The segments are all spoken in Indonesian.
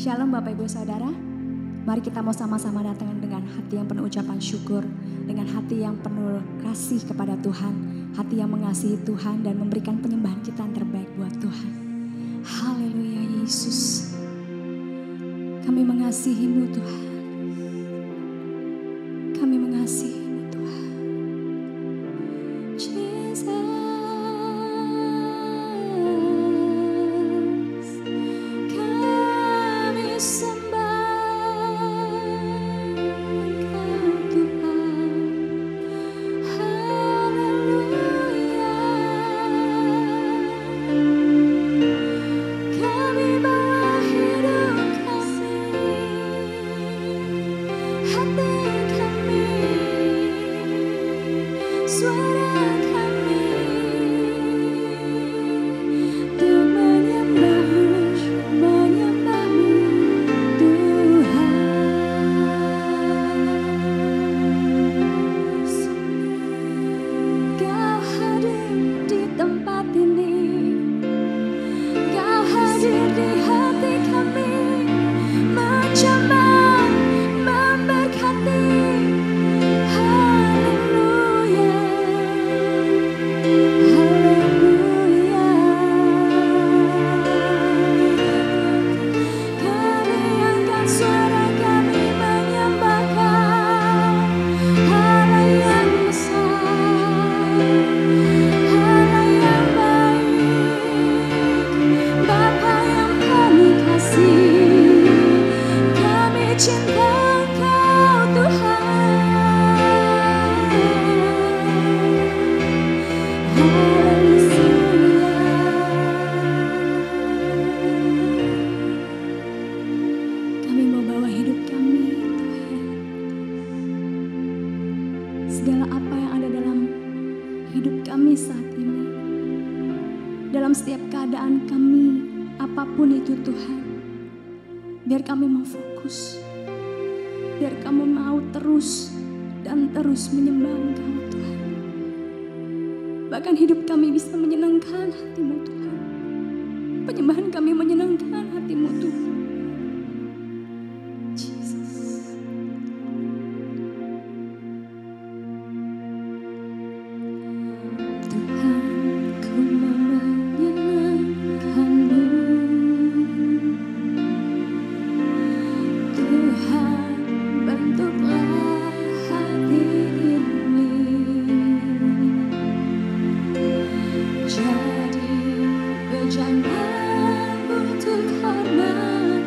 Shalom Bapak Ibu Saudara. Mari kita mau sama-sama datang dengan hati yang penuh ucapan syukur, dengan hati yang penuh kasih kepada Tuhan, hati yang mengasihi Tuhan dan memberikan penyembahan kita yang terbaik buat Tuhan. Haleluya Yesus. Kami mengasihi-Mu Tuhan. Kami mengasihi-Mu Tuhan. Jesus. Segala apa yang ada dalam hidup kami saat ini, dalam setiap keadaan kami, apapun itu Tuhan, biar kami mau fokus, biar kami mau terus dan terus menyembah Engkau Tuhan. Bahkan hidup kami bisa menyenangkan hati-Mu Tuhan, penyembahan kami menyenangkan hati-Mu Tuhan. Jadi berjangan untuk hormat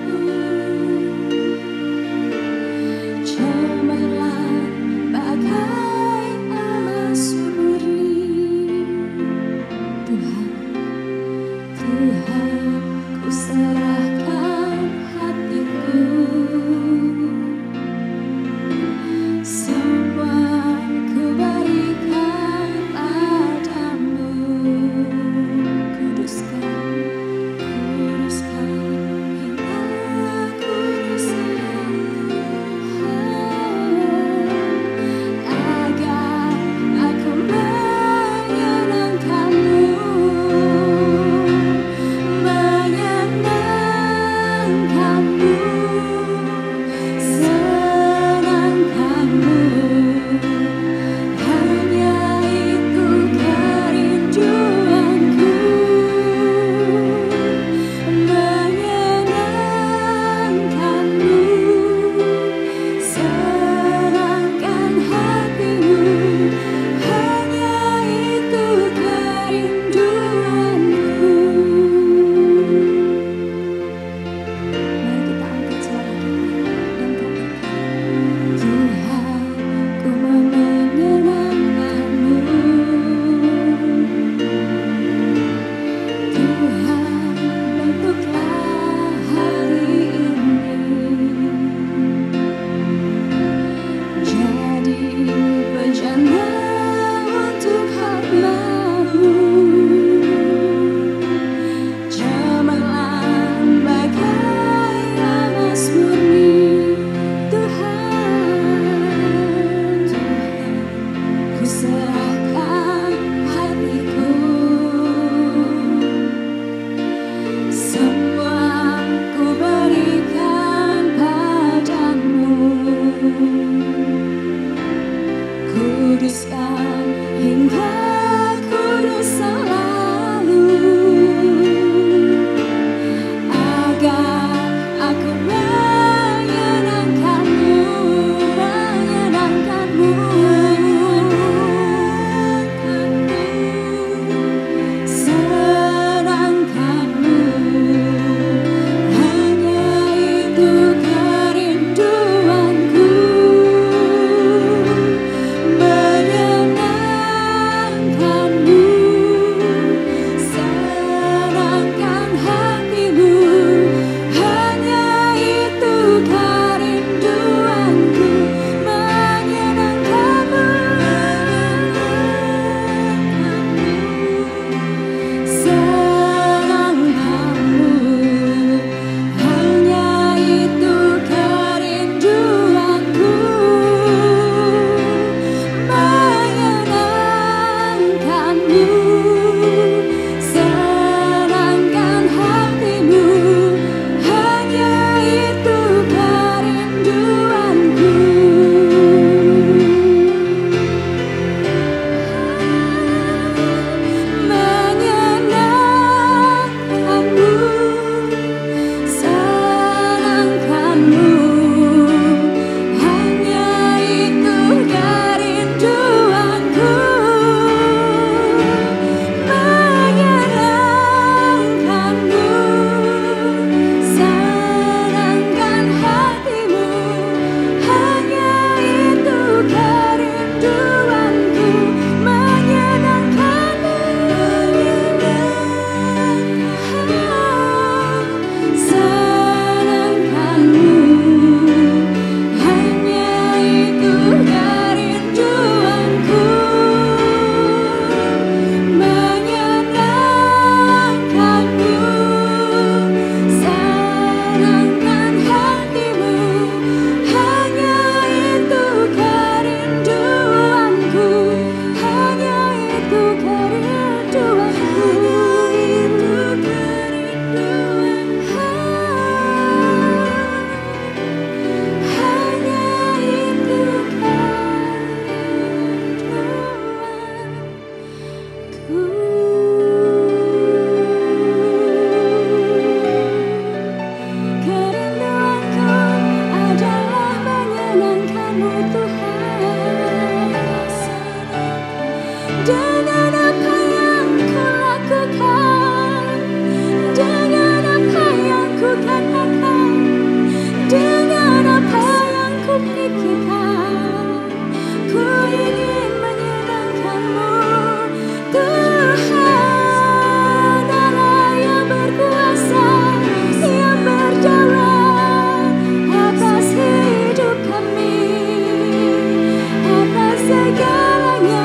kuduskan hingga kudus selalu, agar aku menyenangkanmu, menyenangkanmu, senangkanmu. Hanya itu kerinduanku, menyenangkanmu, senangkan hatimu. Hanya itu kerinduanku, menyenangkanmu, senangkanmu. Hanya itu kerinduanku, menyenangkanmu, senangkan hatimu. Hanya itu kerinduanku, menyenangkanmu, senangkanmu. Hanya itu kerinduanku, menyenangkanmu, senangkan hatimu. Hanya itu kerinduanku, menyenangkanmu, senangkanmu. Hanya itu kerinduanku, menyenangkanmu, senangkan hatimu. Hanya itu kerinduanku, hanya itu kerinduanku, hanya itu kerinduanku adalah menyenangkanmu Tuhan. Dengan apa yang ku lakukan, dengan apa yang ku katakan, dengan apa yang ku pikirkan, ku ingin menyenangkanmu Tuhan. Allah yang berkuasa, yang berdaulat atas hidup kami, atas segalanya.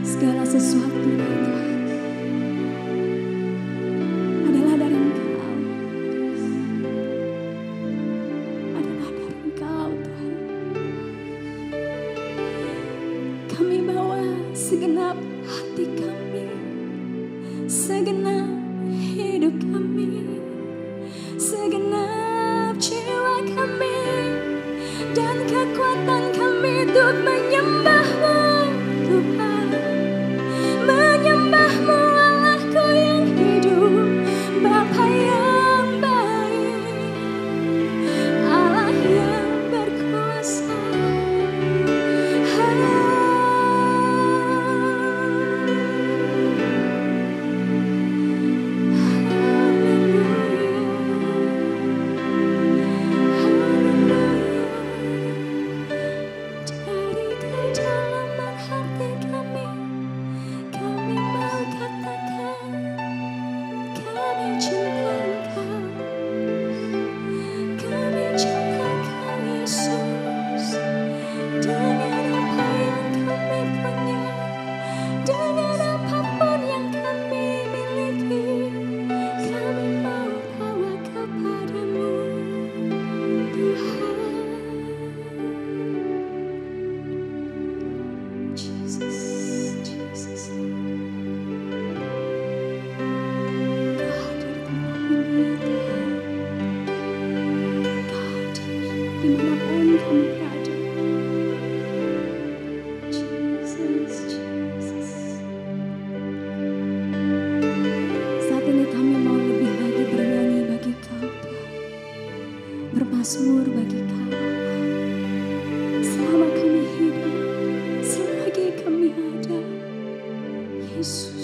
Segala sesuatu ya Tuhan adalah dari Engkau, adalah dari Engkau Tuhan. Kami bawa segenap hati kami, segenap hidup kami, segenap jiwa kami, dan kekuatan kami untuk menyembah-Mu Tuhan, menyembah-Mu Allahku yang hidup, Bapa yang baik, Allah yang berkuasa. kami berada. Jesus, Jesus. Saat ini kami mau lebih lagi bernyanyi bagi Kau, Tuhan. Bermazmur bagi Kau. Selama kami hidup, selagi kami ada, Yesus.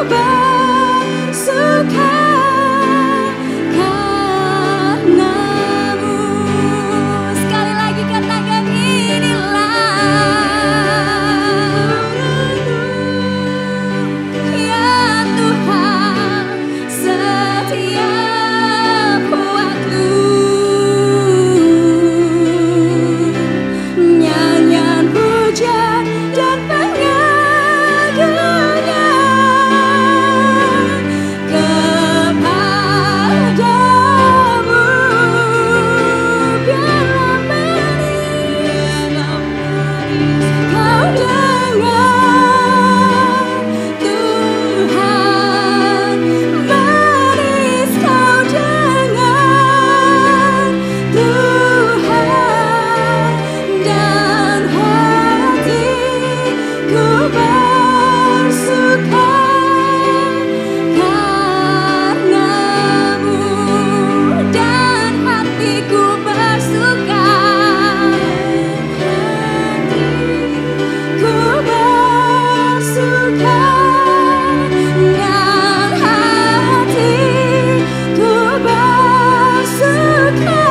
bersuka karenamu. Sekali lagi katakan inilah ya Tuhan setiap waktu. Nyanyian puja dan pengagungan kepadamu. Biarlah beris kau dengar, Tuhan, beris kau dengar, Tuhan, dan hatiku bersuka karenamu, dan hatiku bersuka, hatiku bersuka, dan hatiku bersuka,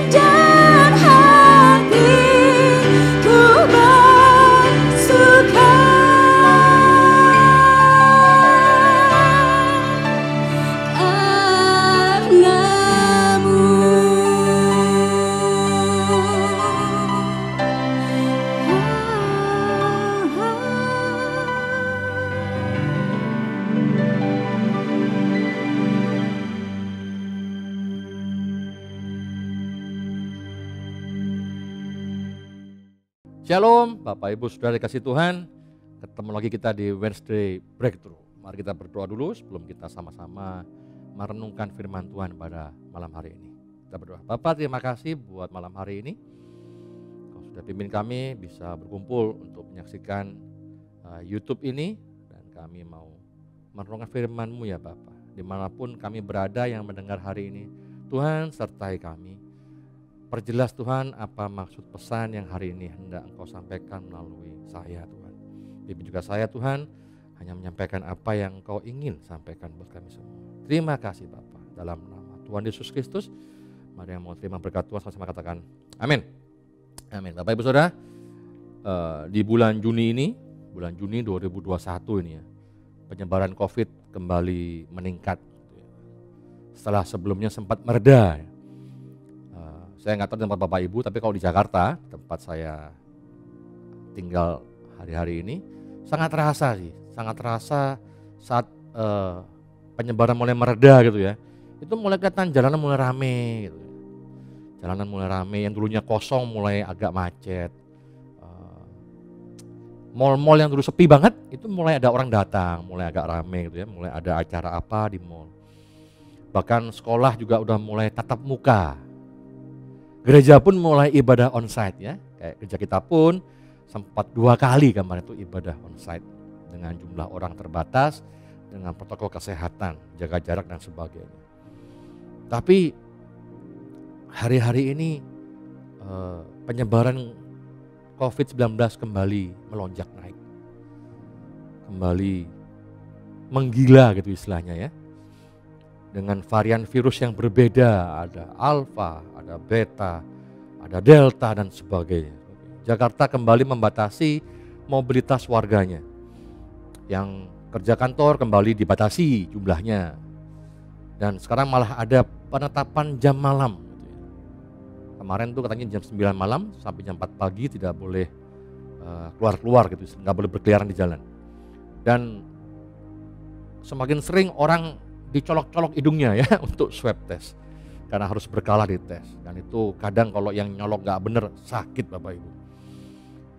dan hatiku bersuka Shalom, Bapak Ibu Saudara dikasih Tuhan. Ketemu lagi kita di Wednesday Breakthrough. Mari kita berdoa dulu sebelum kita sama-sama merenungkan firman Tuhan pada malam hari ini. Kita berdoa. Bapak, terima kasih buat malam hari ini. Kau sudah pimpin kami bisa berkumpul untuk menyaksikan YouTube ini. Dan kami mau merenungkan firman-Mu ya Bapak. Dimanapun kami berada yang mendengar hari ini, Tuhan sertai kami. Perjelas Tuhan apa maksud pesan yang hari ini hendak Engkau sampaikan melalui saya Tuhan. Bimbing juga saya Tuhan hanya menyampaikan apa yang Engkau ingin sampaikan buat kami semua. Terima kasih Bapak. Dalam nama Tuhan Yesus Kristus, mari yang mau terima berkat Tuhan sama-sama katakan amin. Amin. Bapak Ibu Saudara, di bulan Juni ini, bulan Juni 2021 ini ya, penyebaran COVID kembali meningkat. Setelah sebelumnya sempat mereda ya. Saya nggak tahu tempat Bapak Ibu, tapi kalau di Jakarta, tempat saya tinggal hari-hari ini, sangat terasa sih, sangat terasa saat penyebaran mulai mereda gitu ya. Itu mulai kelihatan jalanan mulai rame gitu. Jalanan mulai rame, yang dulunya kosong mulai agak macet. Mall-mall yang dulu sepi banget, itu mulai ada orang datang, mulai agak rame gitu ya, mulai ada acara apa di mall. Bahkan sekolah juga udah mulai tatap muka. Gereja pun mulai ibadah onsite ya, kayak gereja kita pun sempat 2 kali kemarin itu ibadah onsite dengan jumlah orang terbatas, dengan protokol kesehatan, jaga jarak dan sebagainya. Tapi hari-hari ini penyebaran COVID-19 kembali melonjak naik, kembali menggila gitu istilahnya ya. Dengan varian virus yang berbeda, ada alfa, ada beta, ada delta dan sebagainya. Jakarta kembali membatasi mobilitas warganya. Yang kerja kantor kembali dibatasi jumlahnya. Dan sekarang malah ada penetapan jam malam. Kemarin tuh katanya jam 9 malam sampai jam 4 pagi tidak boleh keluar-keluar gitu, nggak boleh berkeliaran di jalan. Dan semakin sering orang dicolok-colok hidungnya ya untuk swab test karena harus berkala di tes, dan itu kadang kalau yang nyolok nggak bener sakit Bapak Ibu.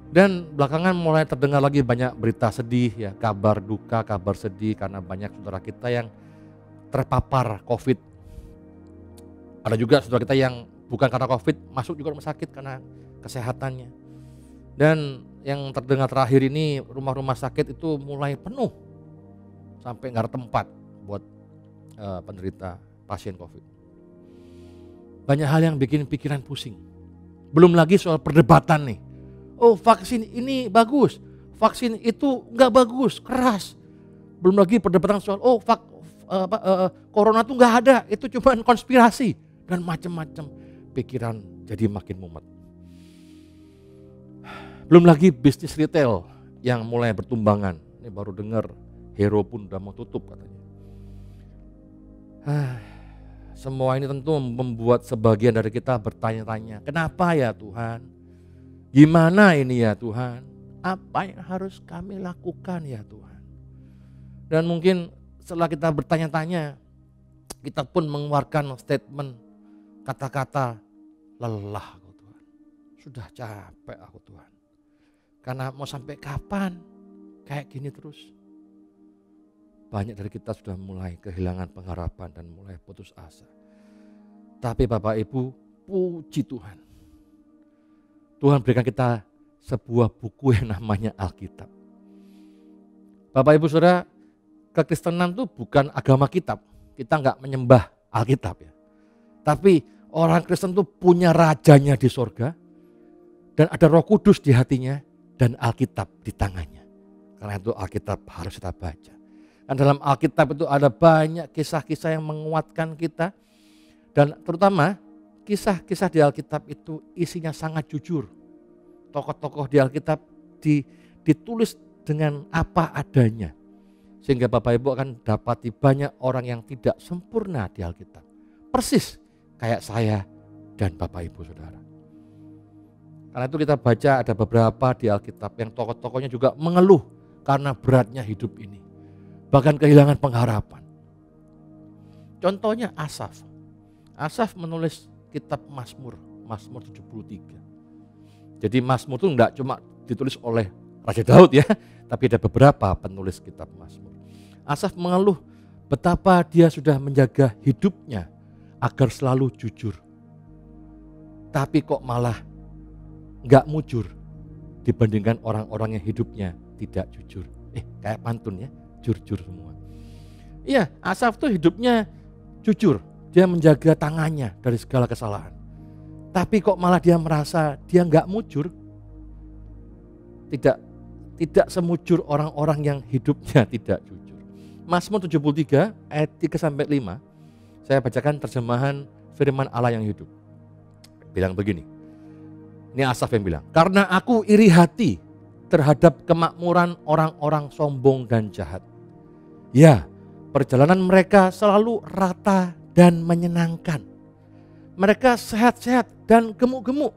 Dan belakangan mulai terdengar lagi banyak berita sedih ya, kabar duka, kabar sedih karena banyak saudara kita yang terpapar COVID. Ada juga saudara kita yang bukan karena COVID masuk juga rumah sakit karena kesehatannya. Dan yang terdengar terakhir ini rumah-rumah sakit itu mulai penuh sampai nggak ada tempat buat penderita pasien COVID. Banyak hal yang bikin pikiran pusing. Belum lagi soal perdebatan nih. Oh, vaksin ini bagus, vaksin itu nggak bagus, keras. Belum lagi perdebatan soal corona tuh nggak ada, itu cuma konspirasi dan macam-macam. Pikiran jadi makin mumet. Belum lagi bisnis retail yang mulai bertumbangan. Ini baru dengar Hero pun udah mau tutup katanya. Semua ini tentu membuat sebagian dari kita bertanya-tanya, kenapa ya Tuhan? Gimana ini ya Tuhan? Apa yang harus kami lakukan ya Tuhan? Dan mungkin setelah kita bertanya-tanya, kita pun mengeluarkan statement, kata-kata, lelah aku Tuhan. Sudah capek aku Tuhan. Karena mau sampai kapan kayak gini terus? Banyak dari kita sudah mulai kehilangan pengharapan dan mulai putus asa. Tapi Bapak Ibu, puji Tuhan. Tuhan berikan kita sebuah buku yang namanya Alkitab. Bapak Ibu Saudara, kekristenan itu bukan agama kitab. Kita enggak menyembah Alkitab ya. Tapi orang Kristen itu punya rajanya di sorga. Dan ada Roh Kudus di hatinya dan Alkitab di tangannya. Karena itu Alkitab harus kita baca. Dan dalam Alkitab itu ada banyak kisah-kisah yang menguatkan kita. Dan terutama kisah-kisah di Alkitab itu isinya sangat jujur. Tokoh-tokoh di Alkitab ditulis dengan apa adanya. Sehingga Bapak Ibu akan dapati banyak orang yang tidak sempurna di Alkitab. Persis kayak saya dan Bapak Ibu Saudara. Karena itu kita baca ada beberapa di Alkitab yang tokoh-tokohnya juga mengeluh karena beratnya hidup ini. Bahkan kehilangan pengharapan. Contohnya Asaf. Asaf menulis kitab Mazmur 73. Jadi Mazmur itu enggak cuma ditulis oleh Raja Daud ya, tapi ada beberapa penulis kitab Mazmur. Asaf mengeluh betapa dia sudah menjaga hidupnya agar selalu jujur. Tapi kok malah enggak mujur dibandingkan orang-orang yang hidupnya tidak jujur. Kayak pantun ya. Jujur semua. Iya, Asaf tuh hidupnya jujur. Dia menjaga tangannya dari segala kesalahan. Tapi kok malah dia merasa dia nggak mujur. Tidak semujur orang-orang yang hidupnya tidak jujur. Mazmur 73 ayat 3-5. Saya bacakan terjemahan firman Allah yang hidup. Bilang begini. Ini Asaf yang bilang, karena aku iri hati terhadap kemakmuran orang-orang sombong dan jahat. Ya, perjalanan mereka selalu rata dan menyenangkan. Mereka sehat-sehat dan gemuk-gemuk.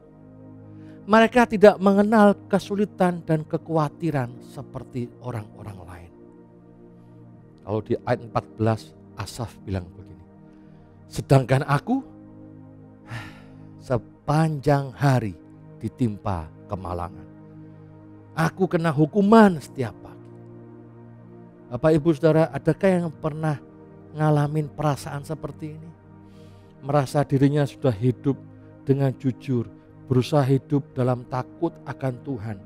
Mereka tidak mengenal kesulitan dan kekhawatiran seperti orang-orang lain. Kalau di ayat 14 Asaf bilang begini. Sedangkan aku sepanjang hari ditimpa kemalangan. Aku kena hukuman setiap pagi. Bapak Ibu Saudara, adakah yang pernah ngalamin perasaan seperti ini? Merasa dirinya sudah hidup dengan jujur, berusaha hidup dalam takut akan Tuhan,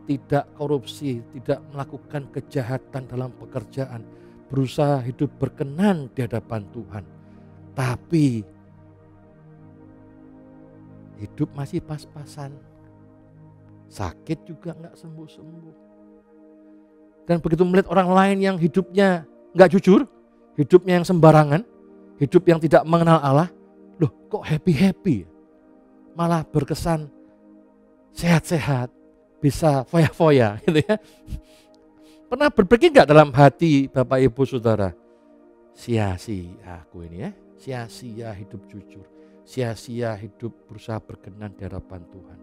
tidak korupsi, tidak melakukan kejahatan dalam pekerjaan, berusaha hidup berkenan di hadapan Tuhan. Tapi hidup masih pas-pasan. Sakit juga nggak sembuh-sembuh. Dan begitu melihat orang lain yang hidupnya nggak jujur, hidupnya yang sembarangan, hidup yang tidak mengenal Allah, loh kok happy-happy, malah berkesan sehat-sehat, bisa foya-foya gitu ya. Pernah berpikir nggak dalam hati Bapak Ibu Saudara, sia-sia aku ini ya, sia-sia hidup jujur, sia-sia hidup berusaha berkenan di hadapan Tuhan.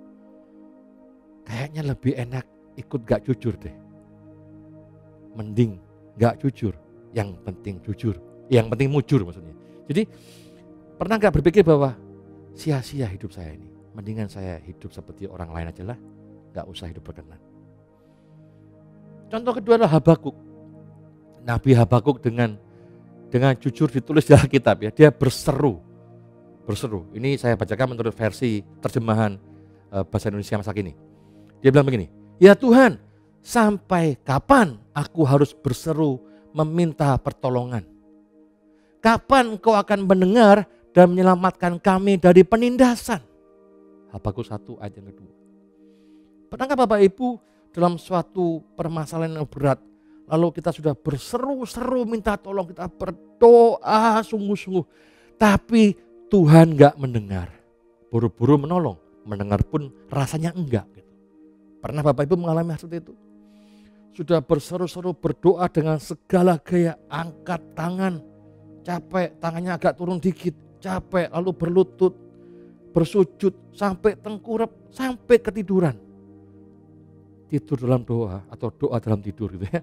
Kayaknya lebih enak ikut gak jujur deh. Mending gak jujur, yang penting jujur. Yang penting mujur maksudnya. Jadi pernah gak berpikir bahwa sia-sia hidup saya ini. Mendingan saya hidup seperti orang lain aja lah. Gak usah hidup berkenan. Contoh kedua adalah Habakuk. Nabi Habakuk dengan jujur ditulis di Alkitab ya. Dia berseru. Ini saya bacakan menurut versi terjemahan bahasa Indonesia masa kini. Dia bilang begini, ya Tuhan, sampai kapan aku harus berseru meminta pertolongan? Kapan Engkau akan mendengar dan menyelamatkan kami dari penindasan? Habakuk 1 ayat yang kedua. Pernahkah Bapak Ibu dalam suatu permasalahan yang berat, lalu kita sudah berseru-seru minta tolong, kita berdoa sungguh-sungguh, tapi Tuhan gak mendengar. Buru-buru menolong, mendengar pun rasanya enggak. Gitu. Pernah Bapak Ibu mengalami seperti itu? Sudah berseru-seru berdoa dengan segala gaya, angkat tangan, capek, tangannya agak turun dikit, capek, lalu berlutut, bersujud, sampai tengkurap, sampai ketiduran. Tidur dalam doa atau doa dalam tidur gitu ya.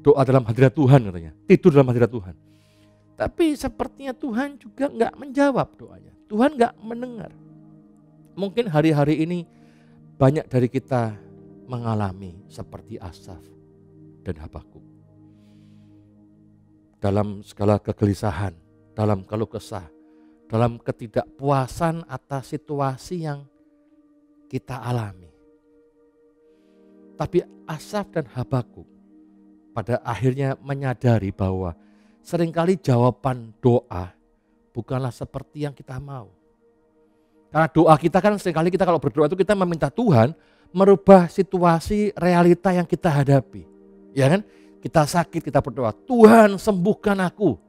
Doa dalam hadirat Tuhan katanya, tidur dalam hadirat Tuhan. Tapi sepertinya Tuhan juga enggak menjawab doanya, Tuhan enggak mendengar. Mungkin hari-hari ini banyak dari kita mengalami seperti Asaf dan Habakuk. Dalam segala kegelisahan, dalam keluh kesah, dalam ketidakpuasan atas situasi yang kita alami. Tapi Asaf dan Habakuk pada akhirnya menyadari bahwa seringkali jawaban doa bukanlah seperti yang kita mau. Karena doa kita kan seringkali kita kalau berdoa itu kita meminta Tuhan merubah situasi realita yang kita hadapi. Ya kan? Kita sakit, kita berdoa, Tuhan sembuhkan aku.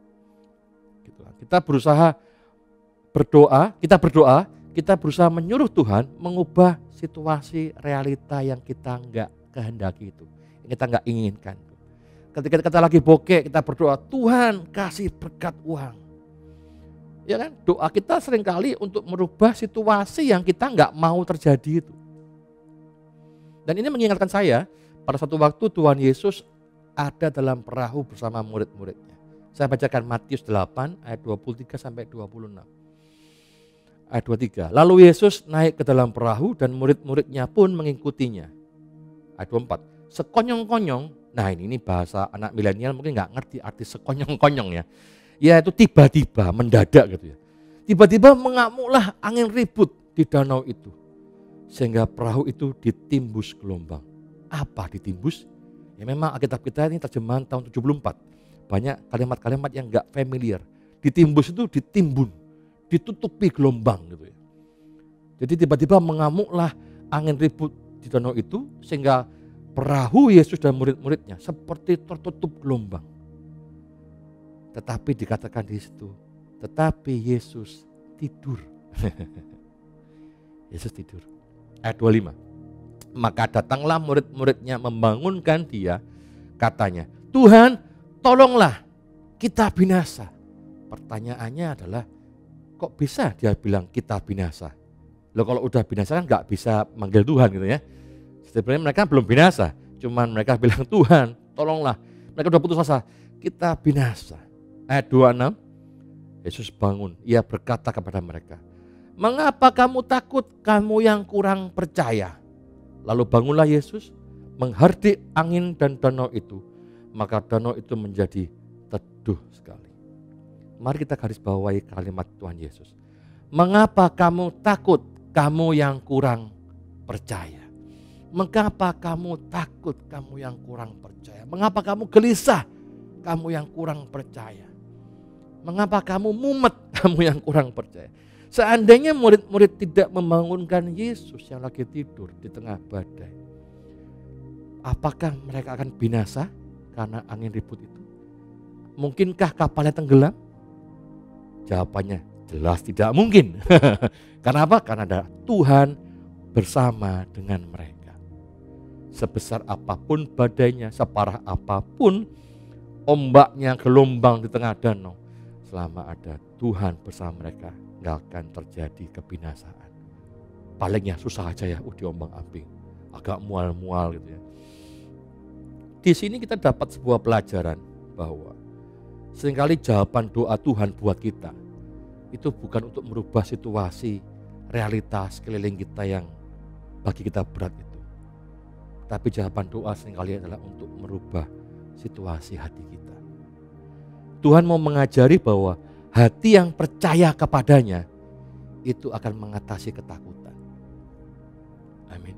Gitu. Kita berusaha berdoa, kita berusaha menyuruh Tuhan mengubah situasi realita yang kita enggak kehendaki itu. Yang kita enggak inginkan. Ketika kita lagi bokeh, kita berdoa, Tuhan kasih berkat uang. Ya kan? Doa kita seringkali untuk merubah situasi yang kita nggak mau terjadi itu. Dan ini mengingatkan saya, pada suatu waktu Tuhan Yesus ada dalam perahu bersama murid-muridnya. Saya bacakan Matius 8 ayat 23 sampai 26. Ayat 23. Lalu Yesus naik ke dalam perahu dan murid-muridnya pun mengikutinya. Ayat 24. Sekonyong-konyong, nah ini bahasa anak milenial mungkin nggak ngerti arti sekonyong-konyong ya. Ya itu tiba-tiba mendadak gitu ya. Tiba-tiba mengamuklah angin ribut di danau itu. Sehingga perahu itu ditimbus gelombang. Apa ditimbus? Ya memang Alkitab kita ini terjemahan tahun 74. Banyak kalimat-kalimat yang enggak familiar. Ditimbus itu ditimbun, ditutupi gelombang gitu ya. Jadi tiba-tiba mengamuklah angin ribut di danau itu sehingga perahu Yesus dan murid-muridnya seperti tertutup gelombang. Tetapi dikatakan di situ, tetapi Yesus tidur. Yesus tidur. Ayat 25. Maka datanglah murid-muridnya membangunkan dia, katanya, Tuhan tolonglah kita binasa. Pertanyaannya adalah, kok bisa dia bilang kita binasa? Loh kalau udah binasa kan gak bisa manggil Tuhan gitu ya. Sebenarnya mereka belum binasa, cuman mereka bilang Tuhan tolonglah. Mereka udah putus asa, kita binasa. Ayat 26, Yesus bangun, ia berkata kepada mereka, mengapa kamu takut, kamu yang kurang percaya? Lalu bangunlah Yesus, menghardik angin dan danau itu, maka danau itu menjadi teduh sekali. Mari kita garis bawahi kalimat Tuhan Yesus. Mengapa kamu takut, kamu yang kurang percaya? Mengapa kamu takut, kamu yang kurang percaya? Mengapa kamu gelisah, kamu yang kurang percaya? Mengapa kamu mumet, kamu yang kurang percaya? Seandainya murid-murid tidak membangunkan Yesus yang lagi tidur di tengah badai, apakah mereka akan binasa karena angin ribut itu? Mungkinkah kapalnya tenggelam? Jawabannya jelas tidak mungkin. Karena apa? Karena ada Tuhan bersama dengan mereka. Sebesar apapun badainya, separah apapun ombaknya, gelombang di tengah danau, selama ada Tuhan bersama mereka, nggak akan terjadi kebinasaan. Palingnya susah aja ya, diombang-ambing, agak mual-mual gitu ya. Di sini kita dapat sebuah pelajaran bahwa seringkali jawaban doa Tuhan buat kita itu bukan untuk merubah situasi realitas sekeliling kita yang bagi kita berat itu. Tapi jawaban doa seringkali adalah untuk merubah situasi hati kita. Tuhan mau mengajari bahwa hati yang percaya kepadanya itu akan mengatasi ketakutan. Amin.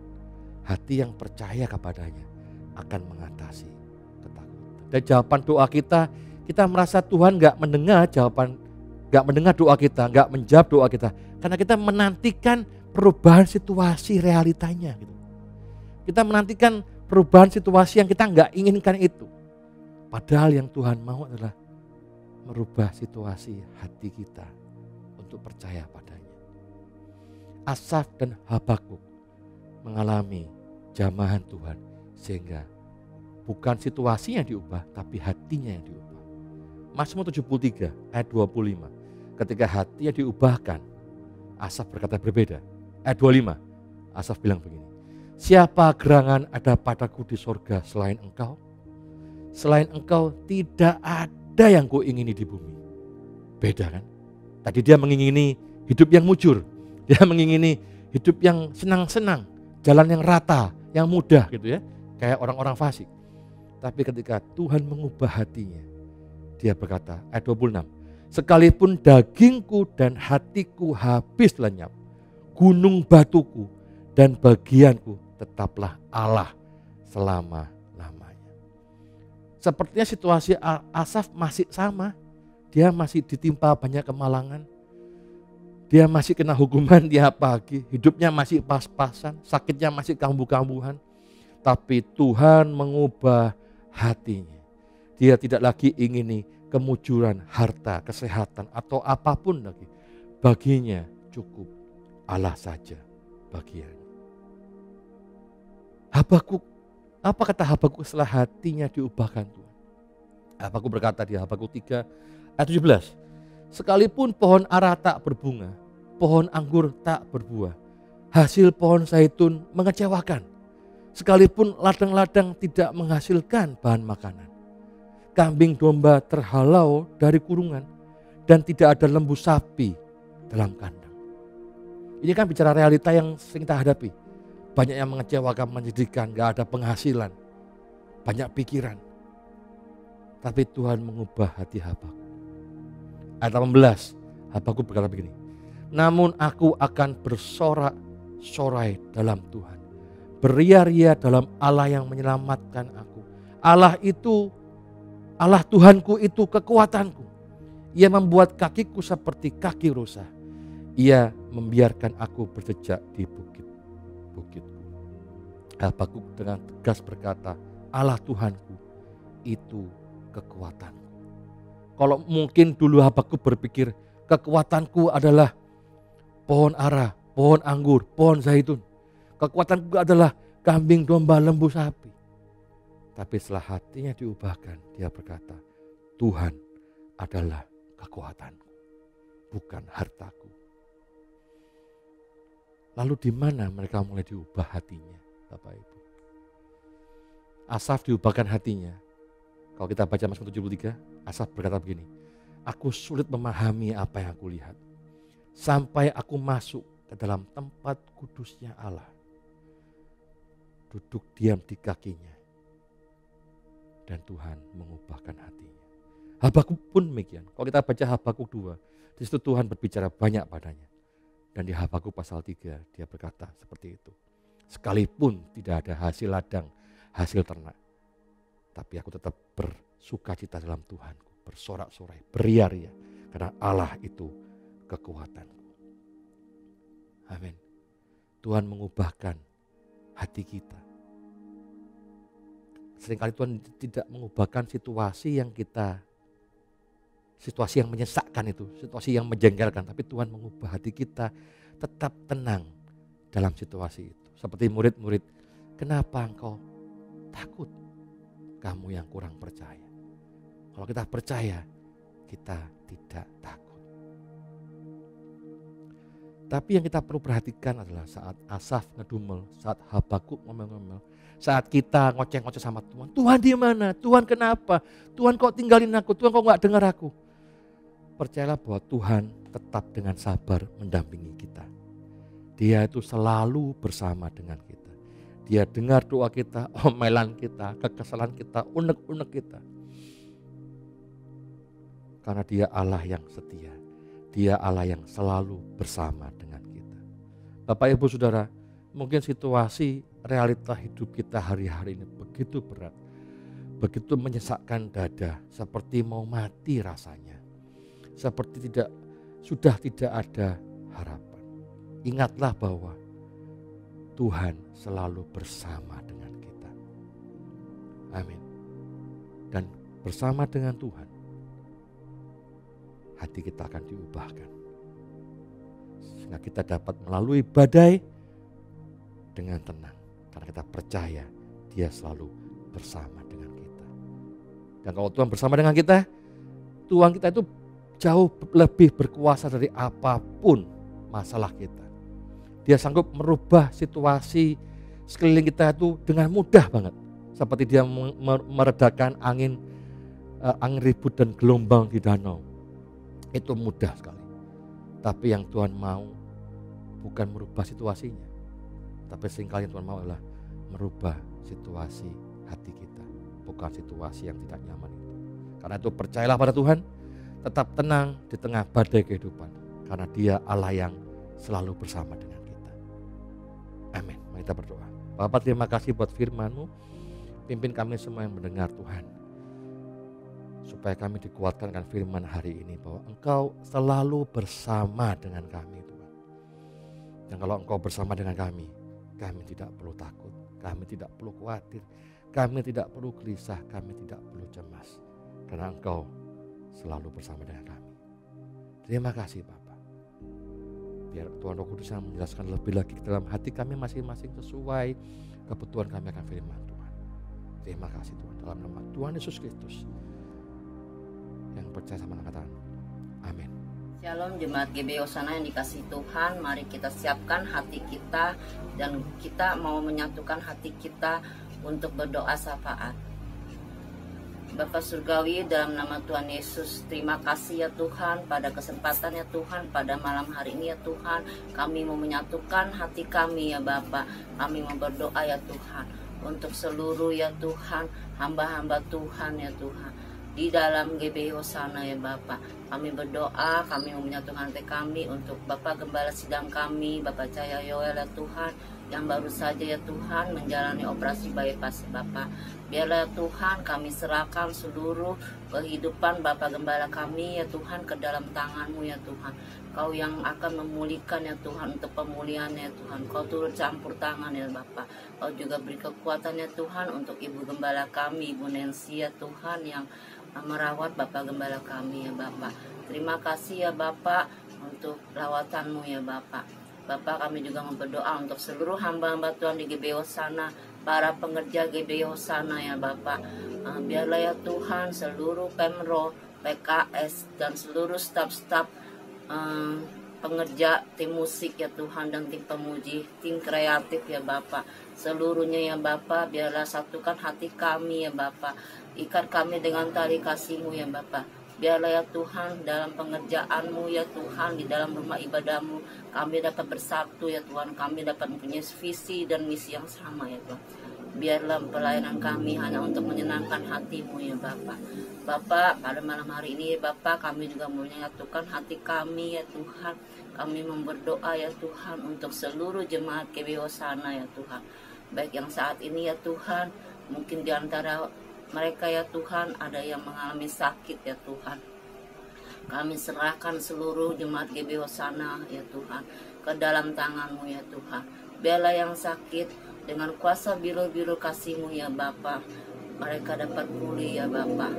Hati yang percaya kepadanya akan mengatasi ketakutan. Dan jawaban doa kita merasa Tuhan gak mendengar doa kita, gak menjawab doa kita. Karena kita menantikan perubahan situasi realitanya gitu. Kita menantikan perubahan situasi yang kita gak inginkan itu. Padahal yang Tuhan mau adalah merubah situasi hati kita untuk percaya padanya. Asaf dan Habakuk mengalami jamahan Tuhan sehingga bukan situasinya yang diubah tapi hatinya yang diubah. Mazmur 73 ayat 25. Ketika hatinya diubahkan, Asaf berkata berbeda. Ayat 25, Asaf bilang begini. Siapa gerangan ada padaku di sorga selain engkau? Selain engkau tidak ada yang kuingini di bumi. Beda kan? Tadi dia mengingini hidup yang mujur. Dia mengingini hidup yang senang-senang. Jalan yang rata, yang mudah gitu ya. Kayak orang-orang fasik. Tapi ketika Tuhan mengubah hatinya, dia berkata, ayat 26, sekalipun dagingku dan hatiku habis lenyap, gunung batuku dan bagianku tetaplah Allah selama-lamanya. Sepertinya situasi Asaf masih sama. Dia masih ditimpa banyak kemalangan. Dia masih kena hukuman tiap pagi. Hidupnya masih pas-pasan. Sakitnya masih kambuh-kambuhan. Tapi Tuhan mengubah hatinya. Dia tidak lagi ingini kemujuran, harta, kesehatan atau apapun lagi. Baginya cukup Allah saja bagiannya. Habakuk, apa kata Habakuk setelah hatinya diubahkan Tuhan? Habakuk berkata di Habakuk 3 ayat 17. Sekalipun pohon ara tak berbunga, pohon anggur tak berbuah, hasil pohon zaitun mengecewakan. Sekalipun ladang-ladang tidak menghasilkan bahan makanan. Kambing domba terhalau dari kurungan dan tidak ada lembu sapi dalam kandang. Ini kan bicara realita yang sering kita hadapi. Banyak yang mengecewakan, menyedihkan, gak ada penghasilan. Banyak pikiran. Tapi Tuhan mengubah hati Habakuk. Ayat 18, Habakuk berkata begini. Namun aku akan bersorak-sorai dalam Tuhan. Beria-ria dalam Allah yang menyelamatkan aku. Allah Tuhanku itu kekuatanku. Ia membuat kakiku seperti kaki rusa. Ia membiarkan aku berjejak di bukit-bukitku. Habakuk dengan tegas berkata, Allah Tuhanku itu kekuatanku. Kalau mungkin dulu Habakuk berpikir kekuatanku adalah pohon ara, pohon anggur, pohon zaitun. Kekuatanku adalah kambing, domba, lembu, sapi. Tapi setelah hatinya diubahkan, dia berkata, Tuhan adalah kekuatanku, bukan hartaku. Lalu di mana mereka mulai diubah hatinya, Bapak Ibu? Asaf diubahkan hatinya. Kalau kita baca Mazmur 73, Asaf berkata begini, aku sulit memahami apa yang aku lihat, sampai aku masuk ke dalam tempat kudusnya Allah, duduk diam di kakinya, dan Tuhan mengubahkan hatinya. Habakuk pun demikian. Kalau kita baca Habakuk 2, di situ Tuhan berbicara banyak padanya. Dan di Habakuk pasal 3 dia berkata seperti itu. Sekalipun tidak ada hasil ladang, hasil ternak, tapi aku tetap bersuka cita dalam Tuhanku, bersorak-sorai, beria-ria, karena Allah itu kekuatanku. Amin. Tuhan mengubahkan hati kita. Seringkali Tuhan tidak mengubahkan situasi yang menyesakkan itu, situasi yang menjengkelkan, tapi Tuhan mengubah hati kita tetap tenang dalam situasi itu. Seperti murid-murid, kenapa engkau takut? Kamu yang kurang percaya. Kalau kita percaya, kita tidak takut. Tapi yang kita perlu perhatikan adalah saat Asaf ngedumel, saat Habakuk ngomel-ngomel, saat kita ngoceh-ngoceh sama Tuhan. Tuhan di mana? Tuhan kenapa? Tuhan kok tinggalin aku? Tuhan kok gak dengar aku? Percayalah bahwa Tuhan tetap dengan sabar mendampingi kita. Dia itu selalu bersama dengan kita. Dia dengar doa kita, omelan kita, kekesalan kita, unek-unek kita. Karena dia Allah yang setia. Dia Allah yang selalu bersama dengan kita. Bapak Ibu Saudara, mungkin situasi realita hidup kita hari-hari ini begitu berat. Begitu menyesakkan dada, seperti mau mati rasanya. Seperti sudah tidak ada harapan. Ingatlah bahwa Tuhan selalu bersama dengan kita. Amin. Dan bersama dengan Tuhan, hati kita akan diubahkan. Sehingga kita dapat melalui badai dengan tenang. Karena kita percaya Dia selalu bersama dengan kita. Dan kalau Tuhan bersama dengan kita, Tuhan kita itu jauh lebih berkuasa dari apapun masalah kita. Dia sanggup merubah situasi sekeliling kita itu dengan mudah banget. Seperti Dia meredakan angin ribut dan gelombang di danau. Itu mudah sekali. Tapi yang Tuhan mau bukan merubah situasinya. Tapi seringkali yang Tuhan mau adalah merubah situasi hati kita. Bukan situasi yang tidak nyaman itu. Karena itu percayalah pada Tuhan. Tetap tenang di tengah badai kehidupan. Karena Dia Allah yang selalu bersama dengan kita. Amin. Mari kita berdoa. Bapak, terima kasih buat firman-Mu. Pimpin kami semua yang mendengar Tuhan. Supaya kami dikuatkan dengan firman hari ini. Bahwa Engkau selalu bersama dengan kami Tuhan. Dan kalau Engkau bersama dengan kami tidak perlu takut. Kami tidak perlu khawatir. Kami tidak perlu gelisah. Kami tidak perlu cemas. Karena Engkau selalu bersama dengan kami. Terima kasih Bapak. Biar Tuhan Roh Kudus yang menjelaskan lebih lagi ke dalam hati kami masing-masing sesuai kebutuhan kami akan firman Tuhan. Terima kasih Tuhan. Dalam nama Tuhan Yesus Kristus yang percaya sama katakan amin. Shalom jemaat GBI Hosana yang dikasihi Tuhan. Mari kita siapkan hati kita dan kita mau menyatukan hati kita untuk berdoa syafaat. Bapa Surgawi, dalam nama Tuhan Yesus, terima kasih ya Tuhan pada kesempatan ya Tuhan, pada malam hari ini ya Tuhan, kami mau menyatukan hati kami ya Bapa. Kami mau berdoa ya Tuhan untuk seluruh ya Tuhan, hamba-hamba Tuhan ya Tuhan di dalam GBI Hosana ya Bapa. Kami berdoa, kami mau menyatukan hati kami untuk Bapak Gembala Sidang kami, Bapak Cahaya Yoel ya Tuhan, yang baru saja ya Tuhan menjalani operasi bypass Bapak. Biarlah Tuhan kami serahkan seluruh kehidupan Bapak Gembala kami ya Tuhan ke dalam tangan-Mu ya Tuhan. Kau yang akan memulihkan ya Tuhan untuk pemulihan ya Tuhan. Kau turut campur tangan ya Bapak. Kau juga beri kekuatan ya Tuhan untuk Ibu Gembala kami, Ibu Nancy ya Tuhan yang merawat Bapak Gembala kami ya Bapak. Terima kasih ya Bapak untuk lawatan-Mu ya Bapak. Bapak, kami juga berdoa untuk seluruh hamba-hamba Tuhan di GBI Hosana, para pengerja GBI Hosana ya Bapak. Biarlah ya Tuhan seluruh Pemro, PKS dan seluruh staf-staf pengerja tim musik ya Tuhan dan tim pemuji, tim kreatif ya Bapak. Seluruhnya ya Bapak, biarlah satukan hati kami ya Bapak. Ikat kami dengan tali kasih-Mu ya Bapak. Biarlah ya Tuhan dalam pengerjaan-Mu ya Tuhan, di dalam rumah ibadah-Mu kami dapat bersatu ya Tuhan. Kami dapat mempunyai visi dan misi yang sama ya Tuhan. Biarlah pelayanan kami hanya untuk menyenangkan hati-Mu ya Bapak. Bapak, pada malam hari ini Bapak, kami juga menyatukan hati kami ya Tuhan. Kami berdoa ya Tuhan untuk seluruh jemaat GBI Hosana ya Tuhan. Baik yang saat ini ya Tuhan, mungkin di antara mereka ya Tuhan ada yang mengalami sakit ya Tuhan. Kami serahkan seluruh jemaat GBI Hosana ya Tuhan ke dalam tangan-Mu ya Tuhan. Biarlah yang sakit dengan kuasa biru-biru kasih-Mu ya Bapa, mereka dapat pulih ya Bapa.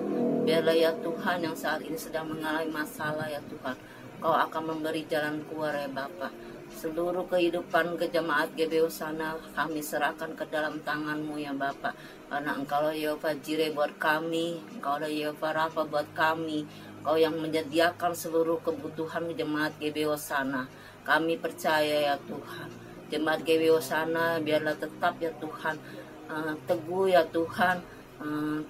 Biarlah ya Tuhan yang saat ini sedang mengalami masalah ya Tuhan, Kau akan memberi jalan keluar ya Bapa. Seluruh kehidupan jemaat GBI Hosana kami serahkan ke dalam tangan-Mu ya Bapa. Karena Engkau Yehova Jireh buat kami, Engkau Yehova Rafa buat kami. Kau yang menyediakan seluruh kebutuhan jemaat GBI Hosana. Kami percaya ya Tuhan, jemaat GBI Hosana biarlah tetap ya Tuhan teguh ya Tuhan,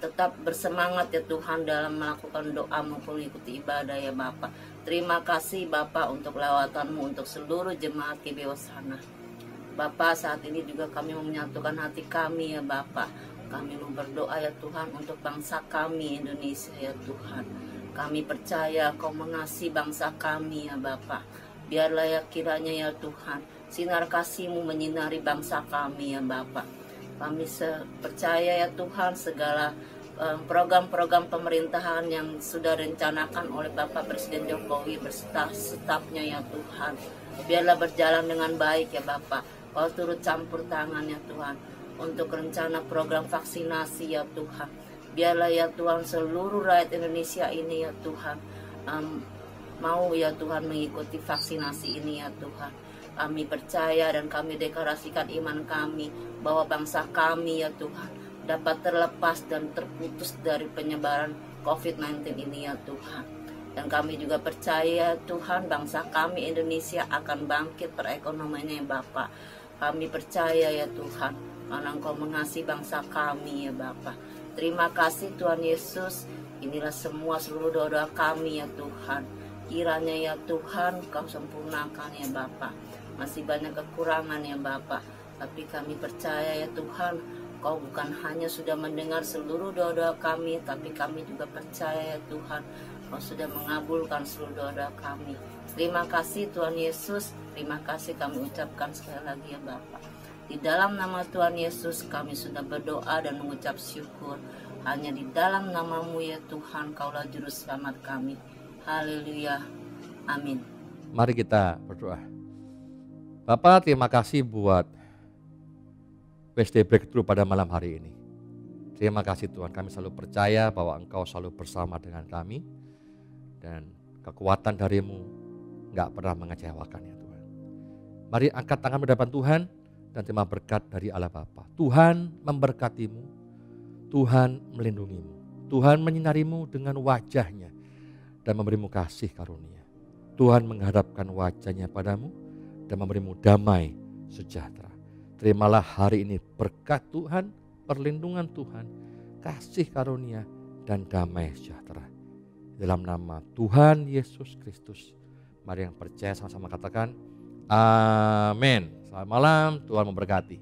tetap bersemangat ya Tuhan dalam melakukan doa maupun ikuti ibadah ya Bapa. Terima kasih Bapak untuk lawatan-Mu untuk seluruh jemaat GBI Hosana. Bapak, saat ini juga kami menyatukan hati kami ya Bapak. Kami berdoa ya Tuhan untuk bangsa kami Indonesia ya Tuhan. Kami percaya Kau mengasihi bangsa kami ya Bapak. Biarlah ya kiranya ya Tuhan sinar kasih-Mu menyinari bangsa kami ya Bapak. Kami percaya ya Tuhan segala program-program pemerintahan yang sudah rencanakan oleh Bapak Presiden Jokowi beserta stafnya ya Tuhan. Biarlah berjalan dengan baik ya Bapak. Kau turut campur tangan ya Tuhan untuk rencana program vaksinasi ya Tuhan. Biarlah ya Tuhan seluruh rakyat Indonesia ini ya Tuhan mau ya Tuhan mengikuti vaksinasi ini ya Tuhan. Kami percaya dan kami deklarasikan iman kami bahwa bangsa kami ya Tuhan dapat terlepas dan terputus dari penyebaran COVID-19 ini ya Tuhan. Dan kami juga percaya Tuhan bangsa kami Indonesia akan bangkit perekonomiannya ya Bapak. Kami percaya ya Tuhan karena Engkau mengasihi bangsa kami ya Bapak. Terima kasih Tuhan Yesus. Inilah semua seluruh doa kami ya Tuhan. Kiranya ya Tuhan Kau sempurnakan ya Bapak. Masih banyak kekurangan ya Bapak, tapi kami percaya ya Tuhan, Kau bukan hanya sudah mendengar seluruh doa-doa kami, tapi kami juga percaya ya Tuhan, Kau sudah mengabulkan seluruh doa-doa kami. Terima kasih Tuhan Yesus, terima kasih kami ucapkan sekali lagi ya Bapak. Di dalam nama Tuhan Yesus kami sudah berdoa dan mengucap syukur. Hanya di dalam nama-Mu ya Tuhan, Kaulah juru selamat kami. Haleluya, amin. Mari kita berdoa. Bapak, terima kasih buat Wednesday Breakthrough pada malam hari ini. Terima kasih Tuhan, kami selalu percaya bahwa Engkau selalu bersama dengan kami. Dan kekuatan dari-Mu gak pernah mengecewakan ya Tuhan. Mari angkat tangan di hadapan Tuhan dan terima berkat dari Allah Bapa. Tuhan memberkati-Mu, Tuhan melindungi-Mu, Tuhan menyinari-Mu dengan wajah-Nya dan memberi-Mu kasih karunia. Tuhan menghadapkan wajah-Nya padamu dan memberimu damai sejahtera. Terimalah hari ini berkat Tuhan, perlindungan Tuhan, kasih karunia dan damai sejahtera. Dalam nama Tuhan Yesus Kristus. Mari yang percaya sama-sama katakan amin. Selamat malam, Tuhan memberkati.